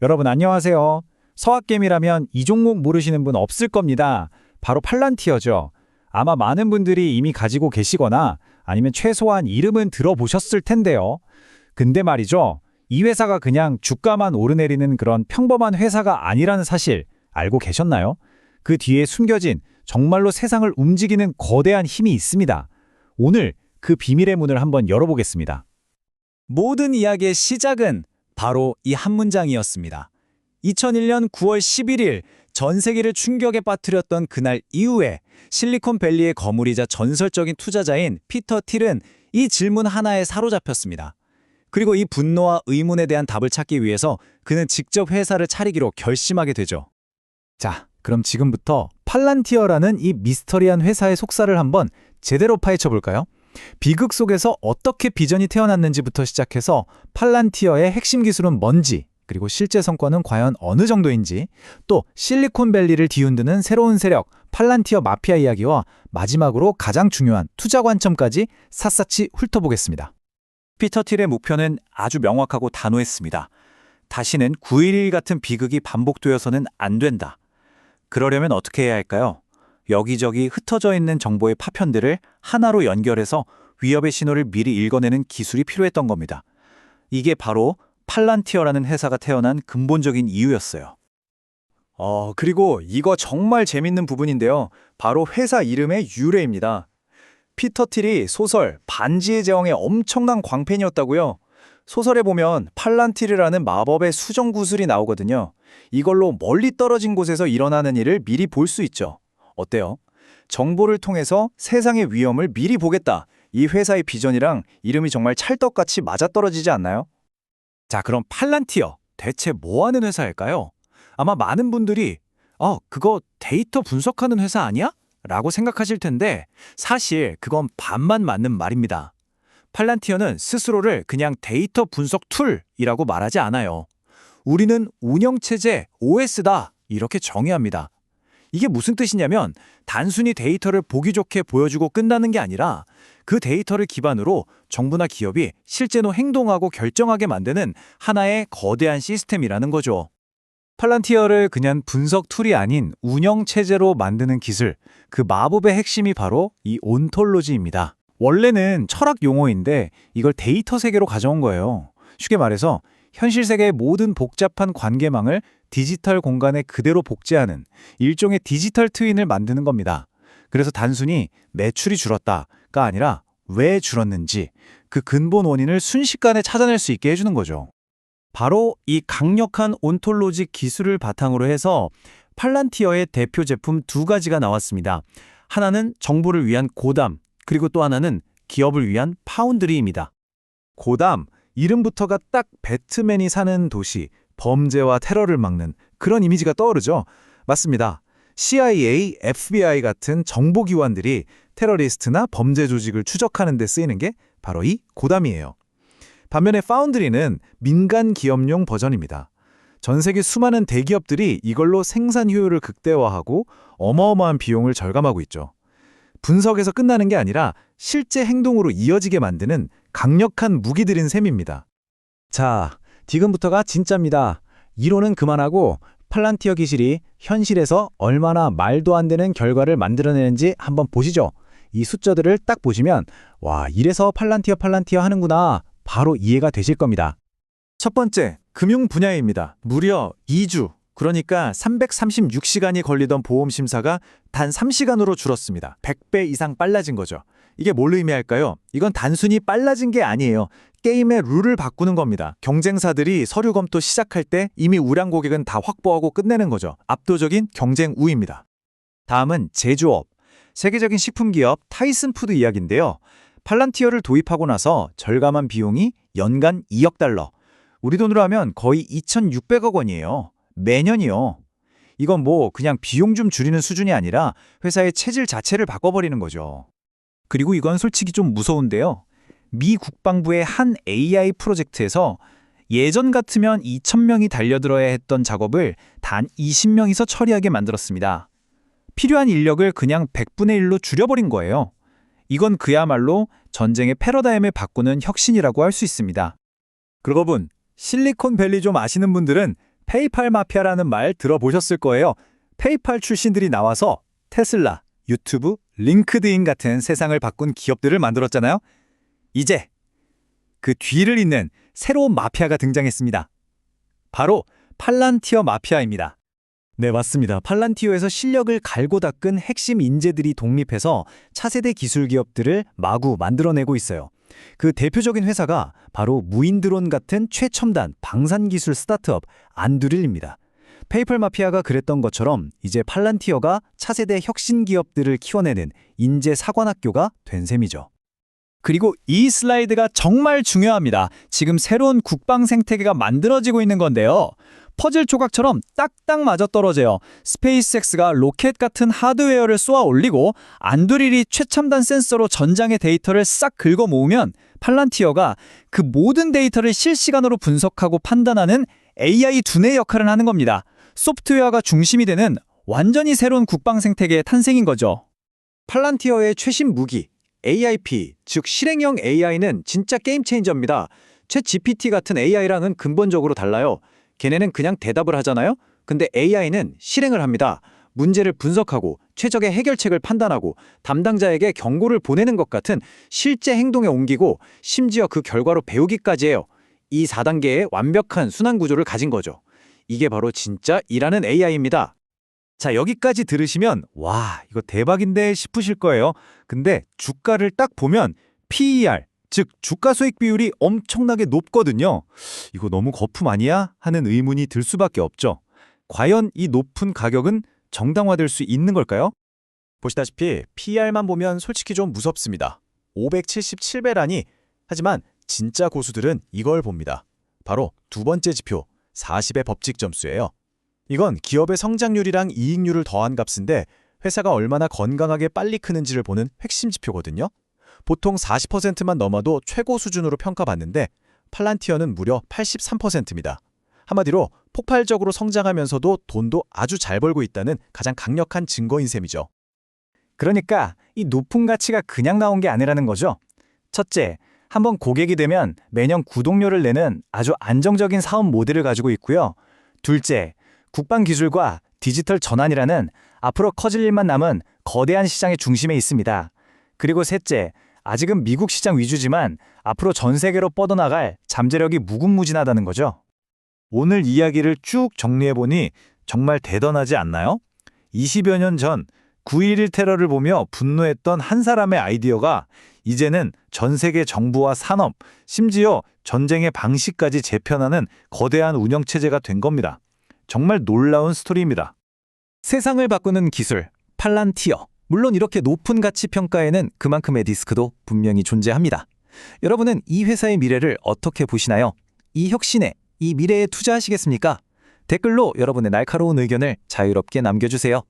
여러분 안녕하세요. 서학개미라면 이 종목 모르시는 분 없을 겁니다. 바로 팔란티어죠. 아마 많은 분들이 이미 가지고 계시거나 아니면 최소한 이름은 들어보셨을 텐데요. 근데 말이죠. 이 회사가 그냥 주가만 오르내리는 그런 평범한 회사가 아니라는 사실 알고 계셨나요? 그 뒤에 숨겨진 정말로 세상을 움직이는 거대한 힘이 있습니다. 오늘 그 비밀의 문을 한번 열어보겠습니다. 모든 이야기의 시작은 바로 이 한 문장이었습니다. 2001년 9월 11일 전 세계를 충격에 빠뜨렸던 그날 이후에 실리콘밸리의 거물이자 전설적인 투자자인 피터 틸은 이 질문 하나에 사로잡혔습니다. 그리고 이 분노와 의문에 대한 답을 찾기 위해서 그는 직접 회사를 차리기로 결심하게 되죠. 자, 그럼 지금부터 팔란티어라는 이 미스터리한 회사의 속살을 한번 제대로 파헤쳐 볼까요? 비극 속에서 어떻게 비전이 태어났는지부터 시작해서 팔란티어의 핵심 기술은 뭔지, 그리고 실제 성과는 과연 어느 정도인지, 또 실리콘밸리를 뒤흔드는 새로운 세력, 팔란티어 마피아 이야기와 마지막으로 가장 중요한 투자 관점까지 샅샅이 훑어보겠습니다. 피터 틸의 목표는 아주 명확하고 단호했습니다. 다시는 9.11 같은 비극이 반복되어서는 안 된다. 그러려면 어떻게 해야 할까요? 여기저기 흩어져 있는 정보의 파편들을 하나로 연결해서 위협의 신호를 미리 읽어내는 기술이 필요했던 겁니다. 이게 바로 팔란티어라는 회사가 태어난 근본적인 이유였어요. 그리고 이거 정말 재밌는 부분인데요. 바로 회사 이름의 유래입니다. 피터 틸이 소설 반지의 제왕의 엄청난 광팬이었다고요. 소설에 보면 팔란티르라는 마법의 수정 구슬이 나오거든요. 이걸로 멀리 떨어진 곳에서 일어나는 일을 미리 볼 수 있죠. 어때요? 정보를 통해서 세상의 위험을 미리 보겠다. 이 회사의 비전이랑 이름이 정말 찰떡같이 맞아떨어지지 않나요? 자, 그럼 팔란티어 대체 뭐 하는 회사일까요? 아마 많은 분들이 그거 데이터 분석하는 회사 아니야? 라고 생각하실 텐데 사실 그건 반만 맞는 말입니다. 팔란티어는 스스로를 그냥 데이터 분석 툴이라고 말하지 않아요. 우리는 운영체제 OS다 이렇게 정의합니다. 이게 무슨 뜻이냐면 단순히 데이터를 보기 좋게 보여주고 끝나는 게 아니라 그 데이터를 기반으로 정부나 기업이 실제로 행동하고 결정하게 만드는 하나의 거대한 시스템이라는 거죠. 팔란티어를 그냥 분석 툴이 아닌 운영체제로 만드는 기술, 그 마법의 핵심이 바로 이 온톨로지입니다. 원래는 철학 용어인데 이걸 데이터 세계로 가져온 거예요. 쉽게 말해서 현실 세계의 모든 복잡한 관계망을 디지털 공간에 그대로 복제하는 일종의 디지털 트윈을 만드는 겁니다. 그래서 단순히 매출이 줄었다가 아니라 왜 줄었는지 그 근본 원인을 순식간에 찾아낼 수 있게 해주는 거죠. 바로 이 강력한 온톨로지 기술을 바탕으로 해서 팔란티어의 대표 제품 두 가지가 나왔습니다. 하나는 정보를 위한 고담, 그리고 또 하나는 기업을 위한 파운드리입니다. 고담, 이름부터가 딱 배트맨이 사는 도시, 범죄와 테러를 막는 그런 이미지가 떠오르죠? 맞습니다. CIA, FBI 같은 정보기관들이 테러리스트나 범죄 조직을 추적하는 데 쓰이는 게 바로 이 고담이에요. 반면에 파운드리는 민간 기업용 버전입니다. 전 세계 수많은 대기업들이 이걸로 생산 효율을 극대화하고 어마어마한 비용을 절감하고 있죠. 분석에서 끝나는 게 아니라 실제 행동으로 이어지게 만드는 강력한 무기들인 셈입니다. 자, 지금부터가 진짜입니다. 이론은 그만하고 팔란티어 기술이 현실에서 얼마나 말도 안 되는 결과를 만들어내는지 한번 보시죠. 이 숫자들을 딱 보시면 와, 이래서 팔란티어 하는구나 바로 이해가 되실 겁니다. 첫 번째, 금융 분야입니다. 무려 2주, 그러니까 336시간이 걸리던 보험 심사가 단 3시간으로 줄었습니다. 100배 이상 빨라진 거죠. 이게 뭘 의미할까요? 이건 단순히 빨라진 게 아니에요. 게임의 룰을 바꾸는 겁니다. 경쟁사들이 서류 검토 시작할 때 이미 우량 고객은 다 확보하고 끝내는 거죠. 압도적인 경쟁 우위입니다. 다음은 제조업. 세계적인 식품기업 타이슨 푸드 이야기인데요. 팔란티어를 도입하고 나서 절감한 비용이 연간 2억 달러. 우리 돈으로 하면 거의 2,600억 원이에요. 매년이요. 이건 뭐 그냥 비용 좀 줄이는 수준이 아니라 회사의 체질 자체를 바꿔버리는 거죠. 그리고 이건 솔직히 좀 무서운데요. 미 국방부의 한 AI 프로젝트에서 예전 같으면 2,000명이 달려들어야 했던 작업을 단 20명이서 처리하게 만들었습니다. 필요한 인력을 그냥 100분의 1로 줄여버린 거예요. 이건 그야말로 전쟁의 패러다임을 바꾸는 혁신이라고 할 수 있습니다. 그러고 본 실리콘밸리 좀 아시는 분들은 페이팔 마피아라는 말 들어보셨을 거예요. 페이팔 출신들이 나와서 테슬라, 유튜브, 링크드인 같은 세상을 바꾼 기업들을 만들었잖아요. 이제 그 뒤를 잇는 새로운 마피아가 등장했습니다. 바로 팔란티어 마피아입니다. 네, 맞습니다. 팔란티어에서 실력을 갈고 닦은 핵심 인재들이 독립해서 차세대 기술 기업들을 마구 만들어내고 있어요. 그 대표적인 회사가 바로 무인드론 같은 최첨단 방산기술 스타트업 안두릴입니다. 페이팔 마피아가 그랬던 것처럼 이제 팔란티어가 차세대 혁신 기업들을 키워내는 인재 사관학교가 된 셈이죠. 그리고 이 슬라이드가 정말 중요합니다. 지금 새로운 국방 생태계가 만들어지고 있는 건데요. 퍼즐 조각처럼 딱딱 맞아떨어져요. 스페이스X가 로켓 같은 하드웨어를 쏘아 올리고 안두릴이 최첨단 센서로 전장의 데이터를 싹 긁어 모으면 팔란티어가 그 모든 데이터를 실시간으로 분석하고 판단하는 AI 두뇌 역할을 하는 겁니다. 소프트웨어가 중심이 되는 완전히 새로운 국방 생태계의 탄생인 거죠. 팔란티어의 최신 무기 AIP, 즉 실행형 AI는 진짜 게임 체인저입니다. 챗 GPT 같은 AI랑은 근본적으로 달라요. 걔네는 그냥 대답을 하잖아요. 근데 AI는 실행을 합니다. 문제를 분석하고 최적의 해결책을 판단하고 담당자에게 경고를 보내는 것 같은 실제 행동에 옮기고 심지어 그 결과로 배우기까지 해요. 이 4단계의 완벽한 순환 구조를 가진 거죠. 이게 바로 진짜 일하는 AI입니다. 자, 여기까지 들으시면 와, 이거 대박인데 싶으실 거예요. 근데 주가를 딱 보면 PER, 즉 주가 수익 비율이 엄청나게 높거든요. 이거 너무 거품 아니야? 하는 의문이 들 수밖에 없죠. 과연 이 높은 가격은 정당화될 수 있는 걸까요? 보시다시피 PER만 보면 솔직히 좀 무섭습니다. 577배라니. 하지만 진짜 고수들은 이걸 봅니다. 바로 두 번째 지표, 40의 법칙 점수예요. 이건 기업의 성장률이랑 이익률을 더한 값인데 회사가 얼마나 건강하게 빨리 크는지를 보는 핵심 지표거든요. 보통 40%만 넘어도 최고 수준으로 평가받는데 팔란티어는 무려 83%입니다. 한마디로 폭발적으로 성장하면서도 돈도 아주 잘 벌고 있다는 가장 강력한 증거인 셈이죠. 그러니까 이 높은 가치가 그냥 나온 게 아니라는 거죠. 첫째, 한번 고객이 되면 매년 구독료를 내는 아주 안정적인 사업 모델을 가지고 있고요. 둘째, 국방 기술과 디지털 전환이라는 앞으로 커질 일만 남은 거대한 시장의 중심에 있습니다. 그리고 셋째, 아직은 미국 시장 위주지만 앞으로 전 세계로 뻗어나갈 잠재력이 무궁무진하다는 거죠. 오늘 이야기를 쭉 정리해보니 정말 대단하지 않나요? 20여 년 전 9.11 테러를 보며 분노했던 한 사람의 아이디어가 이제는 전 세계 정부와 산업, 심지어 전쟁의 방식까지 재편하는 거대한 운영체제가 된 겁니다. 정말 놀라운 스토리입니다. 세상을 바꾸는 기술, 팔란티어. 물론 이렇게 높은 가치 평가에는 그만큼의 리스크도 분명히 존재합니다. 여러분은 이 회사의 미래를 어떻게 보시나요? 이 혁신에, 이 미래에 투자하시겠습니까? 댓글로 여러분의 날카로운 의견을 자유롭게 남겨주세요.